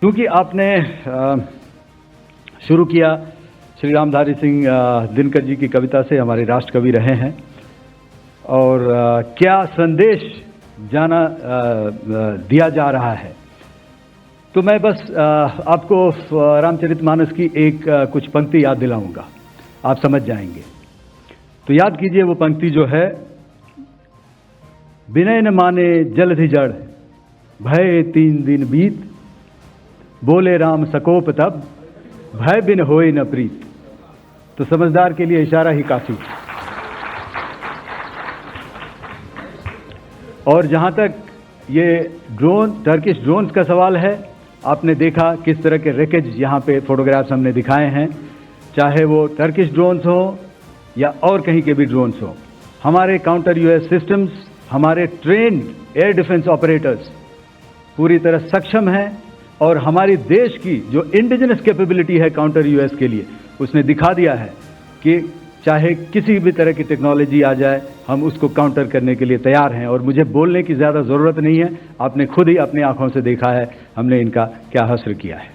क्योंकि आपने शुरू किया श्री रामधारी सिंह दिनकर जी की कविता से, हमारे राष्ट्र कवि रहे हैं, और क्या संदेश दिया जा रहा है, तो मैं बस आपको रामचरितमानस की कुछ पंक्ति याद दिलाऊंगा, आप समझ जाएंगे। तो याद कीजिए वो पंक्ति जो है, विनय न माने जलधि जड़, भय 3 दिन बीत, बोले राम सकोप तब, भय बिन होए न प्रीत। तो समझदार के लिए इशारा ही काफी। और जहां तक ये टर्किश ड्रोन्स का सवाल है, आपने देखा किस तरह के रेकेज यहाँ पे फोटोग्राफ्स हमने दिखाए हैं, चाहे वो टर्किश ड्रोन्स हो या और कहीं के भी ड्रोन्स हो। हमारे काउंटर यूएस सिस्टम्स, हमारे ट्रेन्ड एयर डिफेंस ऑपरेटर्स पूरी तरह सक्षम हैं, और हमारी देश की जो इंडिजिनस कैपेबिलिटी है काउंटर यूएस के लिए, उसने दिखा दिया है कि चाहे किसी भी तरह की टेक्नोलॉजी आ जाए, हम उसको काउंटर करने के लिए तैयार हैं। और मुझे बोलने की ज़्यादा ज़रूरत नहीं है, आपने खुद ही अपनी आंखों से देखा है हमने इनका क्या हश्र किया है।